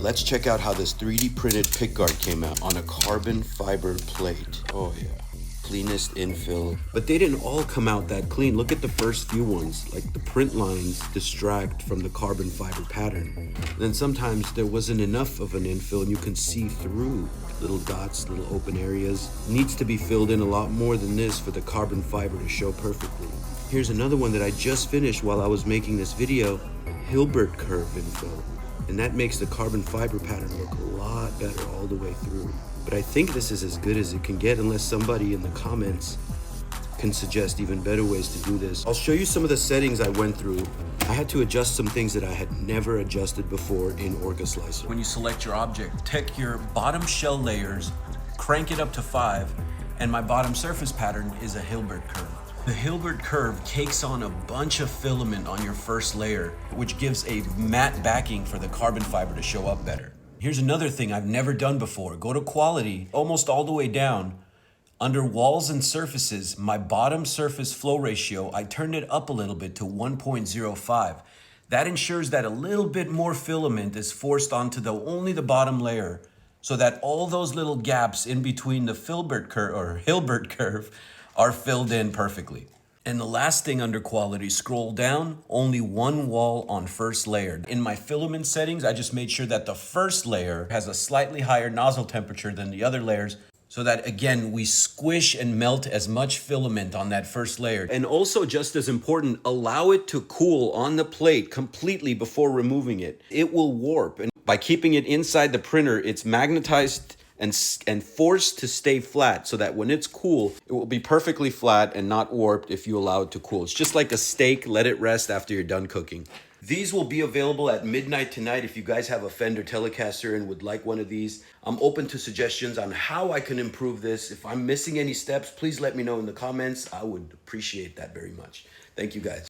Let's check out how this 3D printed pickguard came out on a carbon fiber plate. Oh yeah. Cleanest infill. But they didn't all come out that clean. Look at the first few ones. Like the print lines distract from the carbon fiber pattern. Then sometimes there wasn't enough of an infill and you can see through little dots, little open areas. Needs to be filled in a lot more than this for the carbon fiber to show perfectly. Here's another one that I just finished while I was making this video. Hilbert curve infill. And that makes the carbon fiber pattern look a lot better all the way through. But I think this is as good as it can get unless somebody in the comments can suggest even better ways to do this. I'll show you some of the settings I went through. I had to adjust some things that I had never adjusted before in Orca Slicer. When you select your object, take your bottom shell layers, crank it up to 5, and my bottom surface pattern is a Hilbert curve. The Hilbert curve takes on a bunch of filament on your first layer, which gives a matte backing for the carbon fiber to show up better. Here's another thing I've never done before. Go to quality, almost all the way down. Under walls and surfaces, my bottom surface flow ratio, I turned it up a little bit to 1.05. That ensures that a little bit more filament is forced onto only the bottom layer, so that all those little gaps in between the Hilbert curve are filled in perfectly. And the last thing under quality, scroll down, only one wall on first layer. In my filament settings, I just made sure that the first layer has a slightly higher nozzle temperature than the other layers, so that again, we squish and melt as much filament on that first layer. And also just as important, allow it to cool on the plate completely before removing it. It will warp, and by keeping it inside the printer, it's magnetized and forced to stay flat so that when it's cool, it will be perfectly flat and not warped if you allow it to cool. It's just like a steak, let it rest after you're done cooking. These will be available at midnight tonight. If you guys have a Fender Telecaster and would like one of these, I'm open to suggestions on how I can improve this. If I'm missing any steps, please let me know in the comments. I would appreciate that very much. Thank you guys.